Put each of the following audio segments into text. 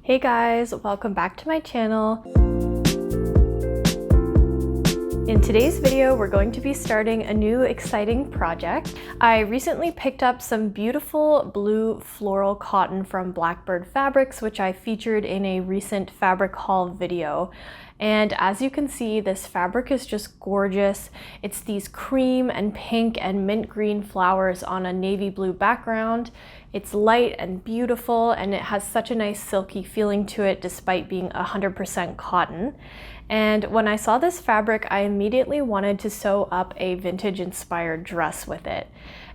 Hey guys, welcome back to my channel. In today's video, we're going to be starting a new exciting project. I recently picked up some beautiful blue floral cotton from Blackbird Fabrics, which I featured in a recent fabric haul video. And as you can see, this fabric is just gorgeous. It's these cream and pink and mint green flowers on a navy blue background. It's light and beautiful, and it has such a nice silky feeling to it despite being 100% cotton. And when I saw this fabric, I immediately wanted to sew up a vintage inspired dress with it.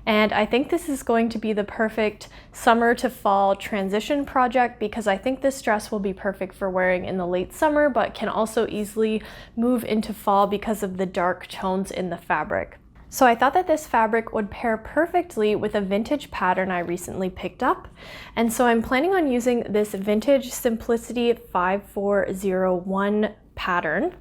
And I think this is going to be the perfect summer to fall transition project because I think this dress will be perfect for wearing in the late summer, but can also easily move into fall because of the dark tones in the fabric. So I thought that this fabric would pair perfectly with a vintage pattern I recently picked up. And so I'm planning on using this Vintage Simplicity 5401 pattern.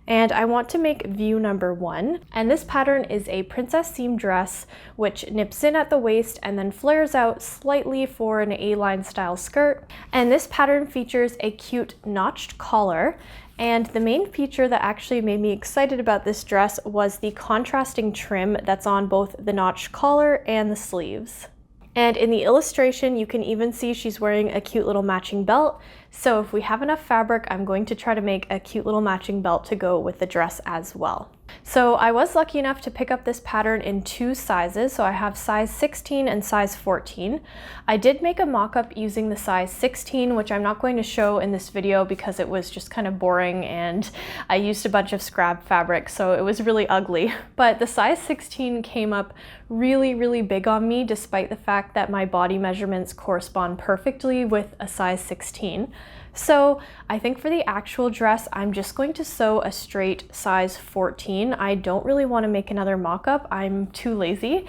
And I want to make view number 1. And this pattern is a princess seam dress, which nips in at the waist and then flares out slightly for an A-line style skirt. And this pattern features a cute notched collar. And the main feature that actually made me excited about this dress was the contrasting trim that's on both the notched collar and the sleeves. And in the illustration, you can even see she's wearing a cute little matching belt. So if we have enough fabric, I'm going to try to make a cute little matching belt to go with the dress as well. So I was lucky enough to pick up this pattern in 2 sizes. So I have size 16 and size 14. I did make a mock-up using the size 16, which I'm not going to show in this video because it was just kind of boring and I used a bunch of scrap fabric, so it was really ugly. But the size 16 came up really big on me, despite the fact that my body measurements correspond perfectly with a size 16. So I think for the actual dress, I'm just going to sew a straight size 14. I don't really want to make another mock-up. I'm too lazy.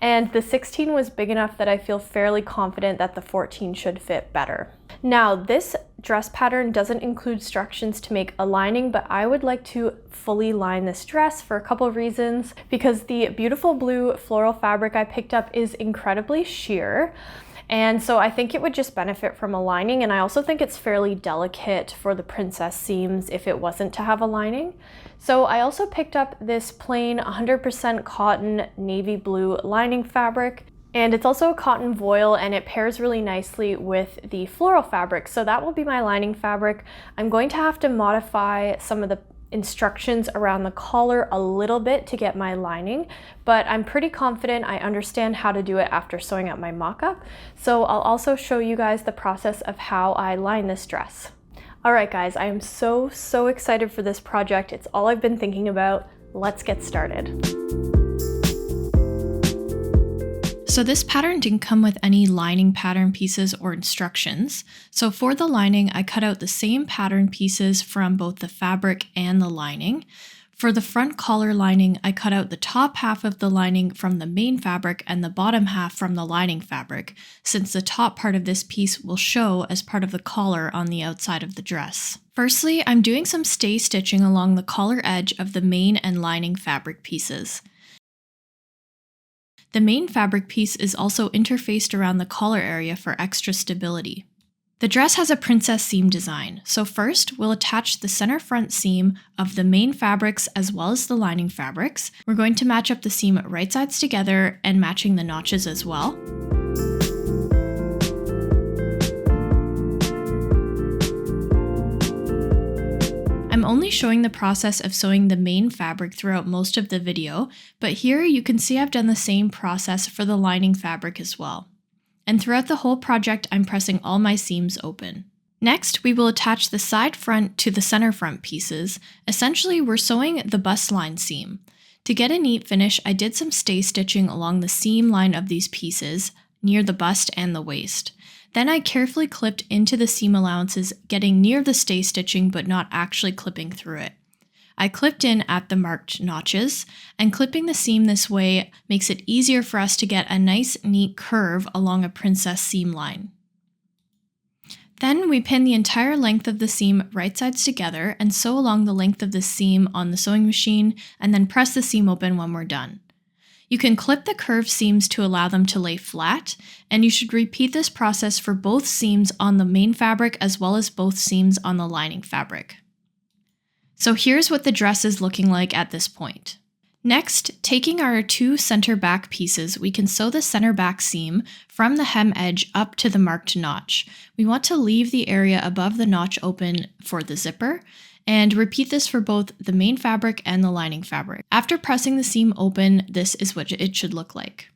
And the 16 was big enough that I feel fairly confident that the 14 should fit better. Now, this dress pattern doesn't include instructions to make a lining, but I would like to fully line this dress for a couple of reasons. Because the beautiful blue floral fabric I picked up is incredibly sheer. And so I think it would just benefit from a lining, and I also think it's fairly delicate for the princess seams if it wasn't to have a lining. So I also picked up this plain 100% cotton navy blue lining fabric, and it's also a cotton voile and it pairs really nicely with the floral fabric. So that will be my lining fabric. I'm going to have to modify some of the instructions around the collar a little bit to get my lining, but I'm pretty confident I understand how to do it after sewing up my mock-up. So I'll also show you guys the process of how I line this dress. All right guys, I am so excited for this project. It's all I've been thinking about. Let's get started. So this pattern didn't come with any lining pattern pieces or instructions. So for the lining, I cut out the same pattern pieces from both the fabric and the lining. For the front collar lining, I cut out the top half of the lining from the main fabric and the bottom half from the lining fabric, since the top part of this piece will show as part of the collar on the outside of the dress. Firstly, I'm doing some stay stitching along the collar edge of the main and lining fabric pieces. The main fabric piece is also interfaced around the collar area for extra stability. The dress has a princess seam design, so first we'll attach the center front seam of the main fabrics as well as the lining fabrics. We're going to match up the seam right sides together and matching the notches as well. I'm only showing the process of sewing the main fabric throughout most of the video, but here you can see I've done the same process for the lining fabric as well. And throughout the whole project, I'm pressing all my seams open. Next, we will attach the side front to the center front pieces. Essentially, we're sewing the bust line seam. To get a neat finish, I did some stay stitching along the seam line of these pieces, near the bust and the waist. Then I carefully clipped into the seam allowances, getting near the stay stitching but not actually clipping through it. I clipped in at the marked notches, and clipping the seam this way makes it easier for us to get a nice neat curve along a princess seam line. Then we pin the entire length of the seam right sides together and sew along the length of the seam on the sewing machine, and then press the seam open when we're done. You can clip the curved seams to allow them to lay flat, and you should repeat this process for both seams on the main fabric as well as both seams on the lining fabric. So here's what the dress is looking like at this point. Next, taking our 2 center back pieces, we can sew the center back seam from the hem edge up to the marked notch. We want to leave the area above the notch open for the zipper, and repeat this for both the main fabric and the lining fabric. After pressing the seam open, this is what it should look like.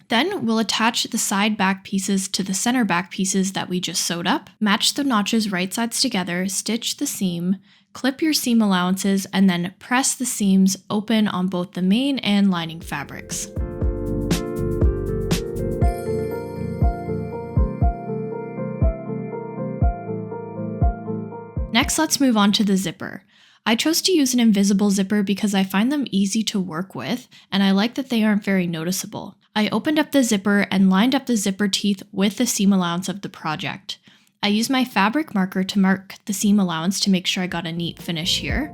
Then we'll attach the side back pieces to the center back pieces that we just sewed up, match the notches right sides together, stitch the seam, clip your seam allowances, and then press the seams open on both the main and lining fabrics. Next, let's move on to the zipper. I chose to use an invisible zipper because I find them easy to work with, and I like that they aren't very noticeable. I opened up the zipper and lined up the zipper teeth with the seam allowance of the project. I used my fabric marker to mark the seam allowance to make sure I got a neat finish here.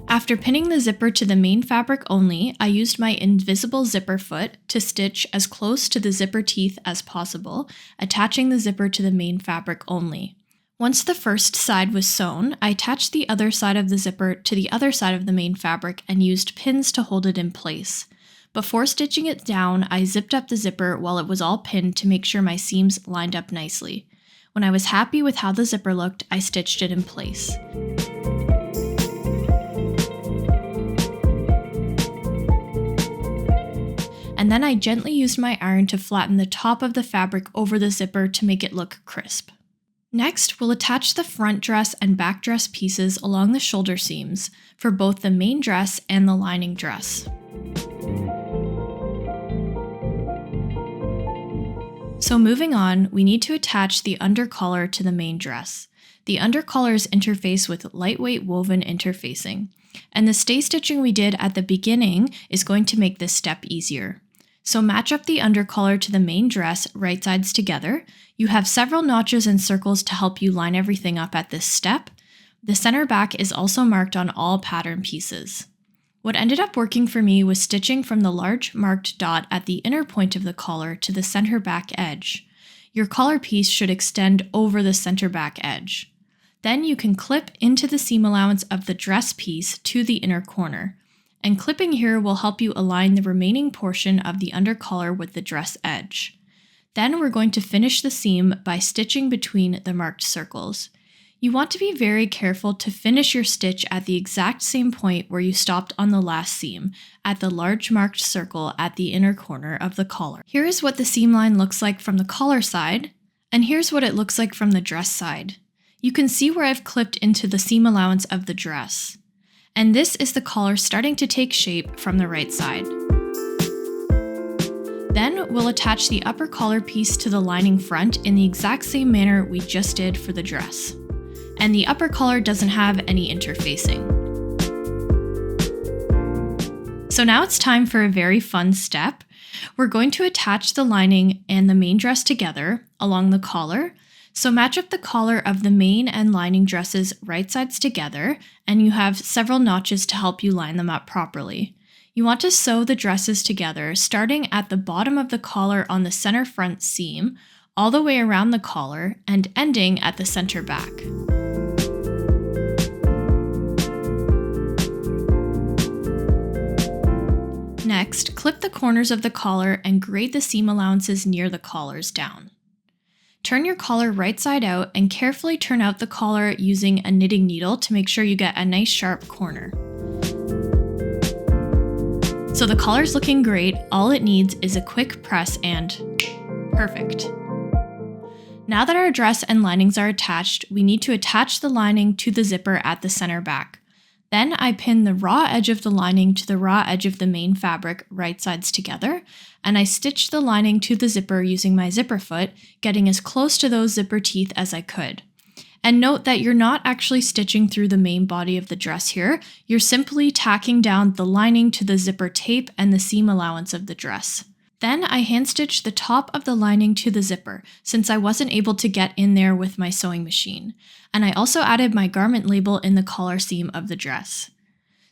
After pinning the zipper to the main fabric only, I used my invisible zipper foot to stitch as close to the zipper teeth as possible, attaching the zipper to the main fabric only. Once the first side was sewn, I attached the other side of the zipper to the other side of the main fabric and used pins to hold it in place. Before stitching it down, I zipped up the zipper while it was all pinned to make sure my seams lined up nicely. When I was happy with how the zipper looked, I stitched it in place. And then I gently used my iron to flatten the top of the fabric over the zipper to make it look crisp. Next, we'll attach the front dress and back dress pieces along the shoulder seams for both the main dress and the lining dress. So moving on, we need to attach the undercollar to the main dress. The undercollars interface with lightweight woven interfacing, and the stay stitching we did at the beginning is going to make this step easier. So match up the undercollar to the main dress right sides together. You have several notches and circles to help you line everything up at this step. The center back is also marked on all pattern pieces. What ended up working for me was stitching from the large marked dot at the inner point of the collar to the center back edge. Your collar piece should extend over the center back edge. Then you can clip into the seam allowance of the dress piece to the inner corner. And clipping here will help you align the remaining portion of the undercollar with the dress edge. Then we're going to finish the seam by stitching between the marked circles. You want to be very careful to finish your stitch at the exact same point where you stopped on the last seam, at the large marked circle at the inner corner of the collar. Here is what the seam line looks like from the collar side, and here's what it looks like from the dress side. You can see where I've clipped into the seam allowance of the dress. And this is the collar starting to take shape from the right side. Then we'll attach the upper collar piece to the lining front in the exact same manner we just did for the dress. And the upper collar doesn't have any interfacing. So now it's time for a very fun step. We're going to attach the lining and the main dress together along the collar. So match up the collar of the main and lining dresses right sides together, and you have several notches to help you line them up properly. You want to sew the dresses together, starting at the bottom of the collar on the center front seam, all the way around the collar, and ending at the center back. Next, clip the corners of the collar and grade the seam allowances near the collars down. Turn your collar right side out and carefully turn out the collar using a knitting needle to make sure you get a nice sharp corner. So the collar's looking great, all it needs is a quick press and perfect. Now that our dress and linings are attached, we need to attach the lining to the zipper at the center back. Then I pin the raw edge of the lining to the raw edge of the main fabric right sides together, and I stitched the lining to the zipper using my zipper foot, getting as close to those zipper teeth as I could. And note that you're not actually stitching through the main body of the dress here, you're simply tacking down the lining to the zipper tape and the seam allowance of the dress. Then I hand stitched the top of the lining to the zipper since I wasn't able to get in there with my sewing machine. And I also added my garment label in the collar seam of the dress.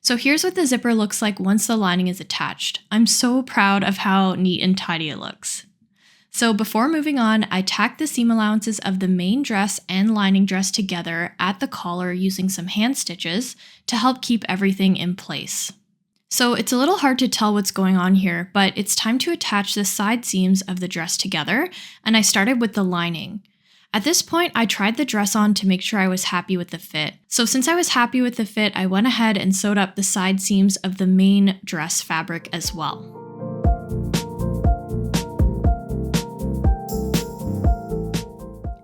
So here's what the zipper looks like once the lining is attached. I'm so proud of how neat and tidy it looks. So before moving on, I tacked the seam allowances of the main dress and lining dress together at the collar using some hand stitches to help keep everything in place. So it's a little hard to tell what's going on here, but it's time to attach the side seams of the dress together, and I started with the lining. At this point, I tried the dress on to make sure I was happy with the fit. So since I was happy with the fit, I went ahead and sewed up the side seams of the main dress fabric as well.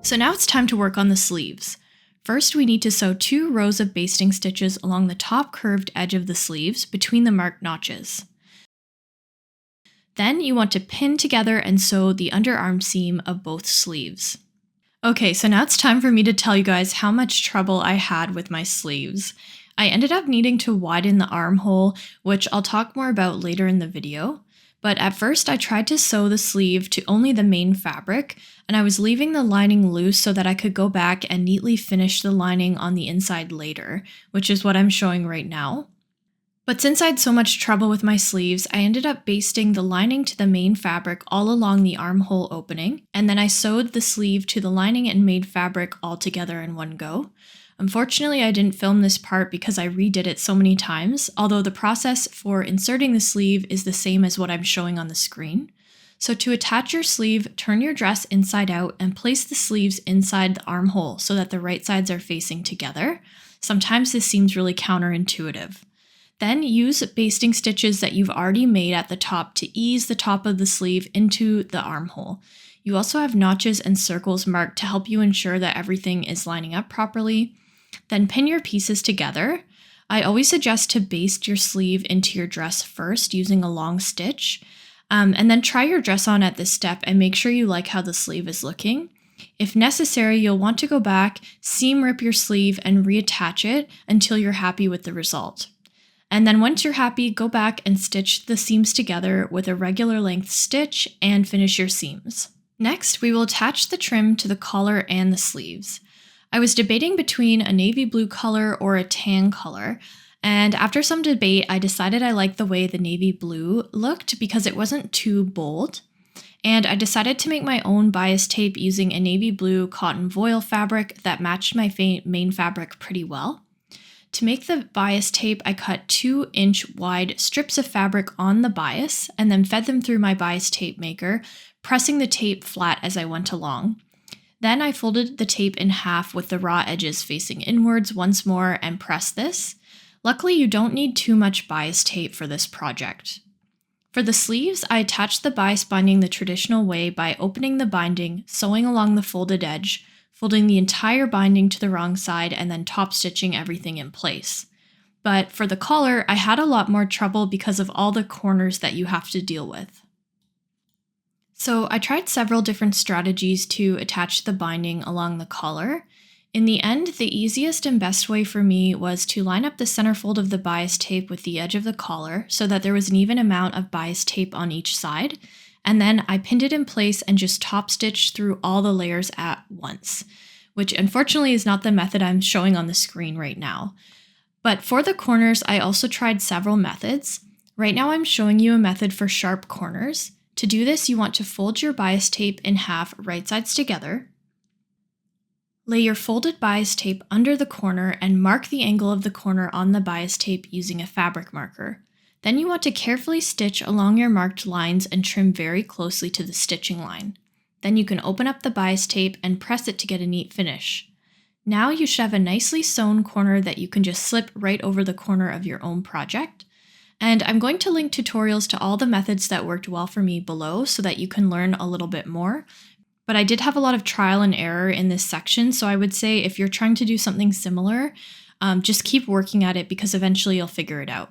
So now it's time to work on the sleeves. First, we need to sew 2 rows of basting stitches along the top curved edge of the sleeves between the marked notches. Then you want to pin together and sew the underarm seam of both sleeves. Okay, so now it's time for me to tell you guys how much trouble I had with my sleeves. I ended up needing to widen the armhole, which I'll talk more about later in the video. But at first I tried to sew the sleeve to only the main fabric, and I was leaving the lining loose so that I could go back and neatly finish the lining on the inside later, which is what I'm showing right now. But since I had so much trouble with my sleeves, I ended up basting the lining to the main fabric all along the armhole opening, and then I sewed the sleeve to the lining and main fabric all together in one go. Unfortunately, I didn't film this part because I redid it so many times, although the process for inserting the sleeve is the same as what I'm showing on the screen. So to attach your sleeve, turn your dress inside out and place the sleeves inside the armhole so that the right sides are facing together. Sometimes this seems really counterintuitive. Then use basting stitches that you've already made at the top to ease the top of the sleeve into the armhole. You also have notches and circles marked to help you ensure that everything is lining up properly. Then pin your pieces together. I always suggest to baste your sleeve into your dress first using a long stitch, and then try your dress on at this step and make sure you like how the sleeve is looking. If necessary, you'll want to go back, seam rip your sleeve, and reattach it until you're happy with the result. And then once you're happy, go back and stitch the seams together with a regular length stitch and finish your seams. Next, we will attach the trim to the collar and the sleeves. I was debating between a navy blue color or a tan color, and after some debate, I decided I liked the way the navy blue looked because it wasn't too bold. And I decided to make my own bias tape using a navy blue cotton voile fabric that matched my main fabric pretty well. To make the bias tape, I cut 2-inch wide strips of fabric on the bias and then fed them through my bias tape maker, pressing the tape flat as I went along. Then I folded the tape in half with the raw edges facing inwards once more and pressed this. Luckily, you don't need too much bias tape for this project. For the sleeves, I attached the bias binding the traditional way by opening the binding, sewing along the folded edge, folding the entire binding to the wrong side, and then top stitching everything in place. But for the collar, I had a lot more trouble because of all the corners that you have to deal with. So I tried several different strategies to attach the binding along the collar. In the end, the easiest and best way for me was to line up the center fold of the bias tape with the edge of the collar so that there was an even amount of bias tape on each side, and then I pinned it in place and just top stitched through all the layers at once, which unfortunately is not the method I'm showing on the screen right now. But for the corners, I also tried several methods. Right now I'm showing you a method for sharp corners. To do this, you want to fold your bias tape in half, right sides together. Lay your folded bias tape under the corner and mark the angle of the corner on the bias tape using a fabric marker. Then you want to carefully stitch along your marked lines and trim very closely to the stitching line. Then you can open up the bias tape and press it to get a neat finish. Now you should have a nicely sewn corner that you can just slip right over the corner of your own project. And I'm going to link tutorials to all the methods that worked well for me below so that you can learn a little bit more. But I did have a lot of trial and error in this section, so I would say if you're trying to do something similar, just keep working at it because eventually you'll figure it out.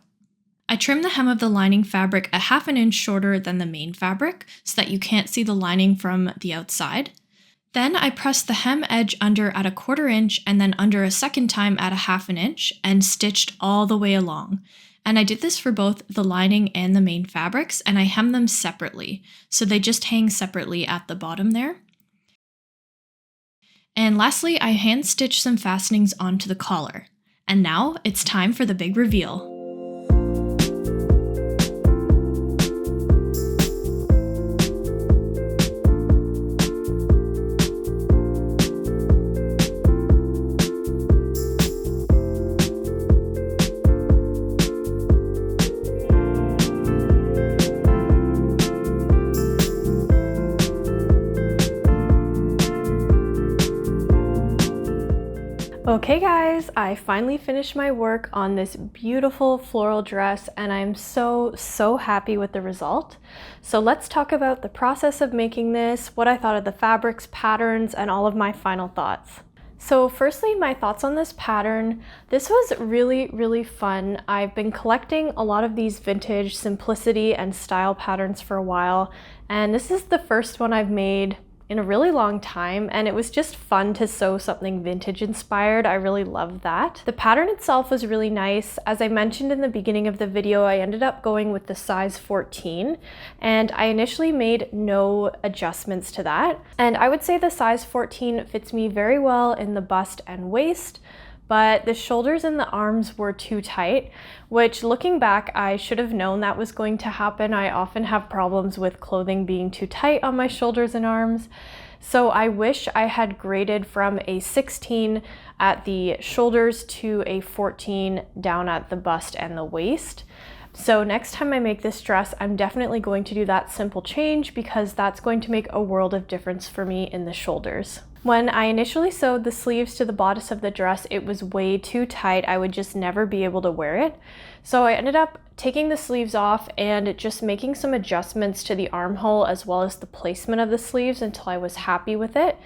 I trimmed the hem of the lining fabric a half an inch shorter than the main fabric so that you can't see the lining from the outside. Then I pressed the hem edge under at a 1/4 inch and then under a second time at a half an inch and stitched all the way along. And I did this for both the lining and the main fabrics, and I hemmed them separately, so they just hang separately at the bottom there. And lastly, I hand stitched some fastenings onto the collar. And now it's time for the big reveal. Okay guys, I finally finished my work on this beautiful floral dress and I'm so happy with the result. So let's talk about the process of making this, what I thought of the fabrics, patterns, and all of my final thoughts. So firstly, my thoughts on this pattern. This was really fun. I've been collecting a lot of these vintage simplicity and style patterns for a while, and this is the first one I've made in a really long time, and it was just fun to sew something vintage inspired. I really loved that. The pattern itself was really nice. As I mentioned in the beginning of the video, I ended up going with the size 14, and I initially made no adjustments to that. And I would say the size 14 fits me very well in the bust and waist, but the shoulders and the arms were too tight, which looking back, I should have known that was going to happen. I often have problems with clothing being too tight on my shoulders and arms. So I wish I had graded from a 16 at the shoulders to a 14 down at the bust and the waist. So next time I make this dress, I'm definitely going to do that simple change because that's going to make a world of difference for me in the shoulders. When I initially sewed the sleeves to the bodice of the dress, it was way too tight. I would just never be able to wear it. So I ended up taking the sleeves off and just making some adjustments to the armhole as well as the placement of the sleeves until I was happy with it.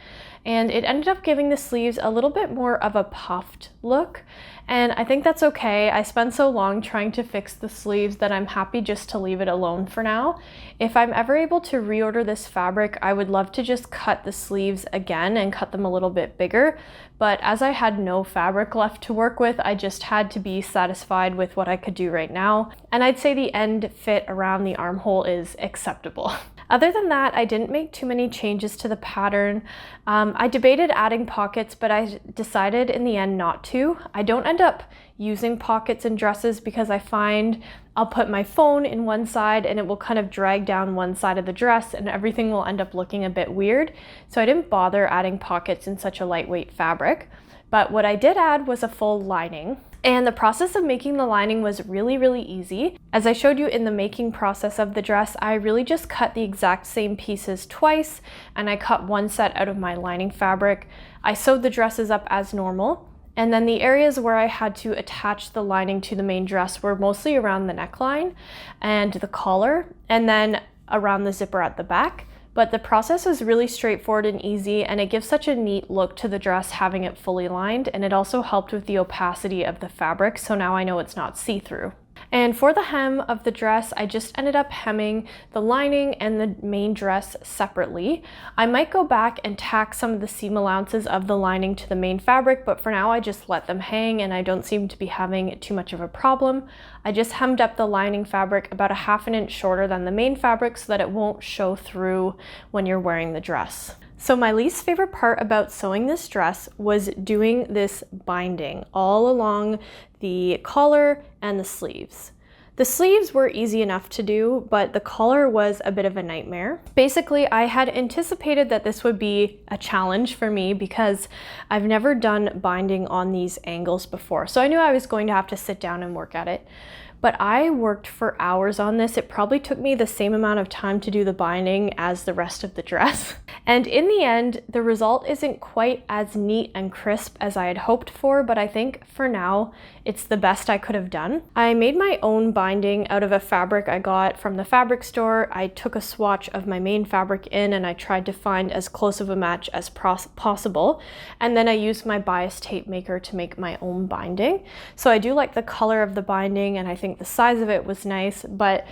And it ended up giving the sleeves a little bit more of a puffed look. And I think that's okay. I spent so long trying to fix the sleeves that I'm happy just to leave it alone for now. If I'm ever able to reorder this fabric, I would love to just cut the sleeves again and cut them a little bit bigger. But as I had no fabric left to work with, I just had to be satisfied with what I could do right now. And I'd say the end fit around the armhole is acceptable. Other than that, I didn't make too many changes to the pattern. I debated adding pockets, but I decided in the end not to. I don't end up using pockets in dresses because I find I'll put my phone in one side and it will kind of drag down one side of the dress and everything will end up looking a bit weird. So I didn't bother adding pockets in such a lightweight fabric. But what I did add was a full lining. And the process of making the lining was really easy. As I showed you in the making process of the dress, I really just cut the exact same pieces twice, and I cut one set out of my lining fabric. I sewed the dresses up as normal, and then the areas where I had to attach the lining to the main dress were mostly around the neckline and the collar, and then around the zipper at the back. But the process is really straightforward and easy, and it gives such a neat look to the dress having it fully lined, and it also helped with the opacity of the fabric, so now I know it's not see-through. And for the hem of the dress, I just ended up hemming the lining and the main dress separately. I might go back and tack some of the seam allowances of the lining to the main fabric, but for now I just let them hang and I don't seem to be having too much of a problem. I just hemmed up the lining fabric about a ½ inch shorter than the main fabric so that it won't show through when you're wearing the dress. So my least favorite part about sewing this dress was doing this binding all along the collar and the sleeves. The sleeves were easy enough to do, but the collar was a bit of a nightmare. Basically, I had anticipated that this would be a challenge for me because I've never done binding on these angles before. So I knew I was going to have to sit down and work at it. But I worked for hours on this. It probably took me the same amount of time to do the binding as the rest of the dress. And in the end, the result isn't quite as neat and crisp as I had hoped for, but I think for now, it's the best I could have done. I made my own binding out of a fabric I got from the fabric store. I took a swatch of my main fabric in and I tried to find as close of a match as possible. And then I used my bias tape maker to make my own binding. So I do like the color of the binding and I think the size of it was nice, but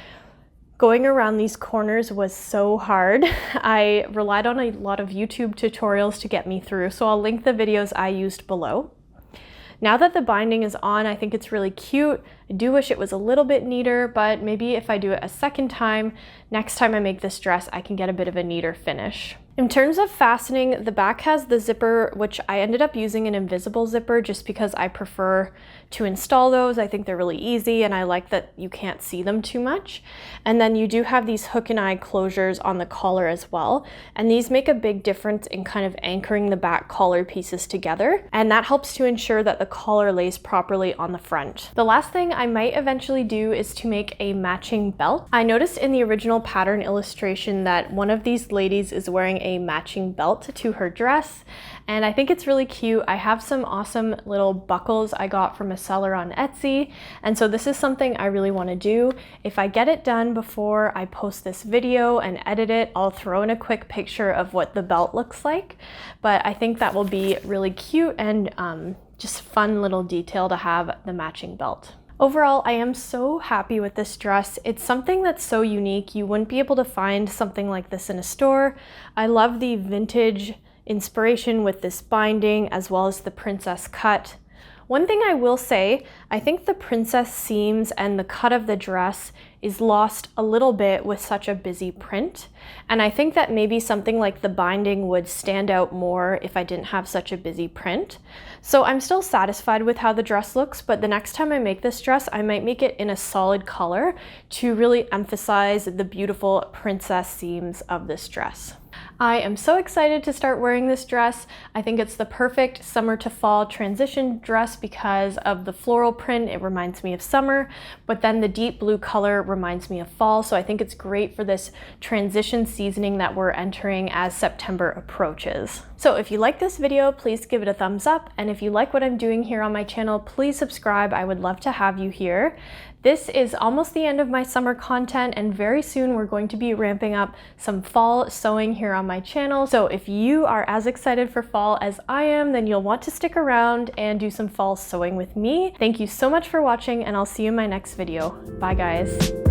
going around these corners was so hard. I relied on a lot of YouTube tutorials to get me through, so I'll link the videos I used below. Now that the binding is on, I think it's really cute. I do wish it was a little bit neater, but maybe if I do it a second time, next time I make this dress, I can get a bit of a neater finish. In terms of fastening, the back has the zipper, which I ended up using an invisible zipper just because I prefer to install those. I think they're really easy and I like that you can't see them too much. And then you do have these hook and eye closures on the collar as well. And these make a big difference in kind of anchoring the back collar pieces together. And that helps to ensure that the collar lays properly on the front. The last thing I might eventually do is to make a matching belt. I noticed in the original pattern illustration that one of these ladies is wearing a matching belt to her dress, and I think it's really cute. I have some awesome little buckles I got from a seller on Etsy, and so this is something I really want to do. If I get it done before I post this video and edit it, I'll throw in a quick picture of what the belt looks like, but I think that will be really cute and just fun little detail to have the matching belt. Overall, I am so happy with this dress. It's something that's so unique. You wouldn't be able to find something like this in a store. I love the vintage inspiration with this binding as well as the princess cut. One thing I will say, I think the princess seams and the cut of the dress is lost a little bit with such a busy print. And I think that maybe something like the binding would stand out more if I didn't have such a busy print. So I'm still satisfied with how the dress looks, but the next time I make this dress, I might make it in a solid color to really emphasize the beautiful princess seams of this dress. I am so excited to start wearing this dress. I think it's the perfect summer to fall transition dress because of the floral print. It reminds me of summer, but then the deep blue color reminds me of fall. So I think it's great for this transition seasoning that we're entering as September approaches. So if you like this video, please give it a thumbs up. And if you like what I'm doing here on my channel, please subscribe. I would love to have you here. This is almost the end of my summer content, and very soon we're going to be ramping up some fall sewing here on my channel. So if you are as excited for fall as I am, then you'll want to stick around and do some fall sewing with me. Thank you so much for watching, and I'll see you in my next video. Bye guys.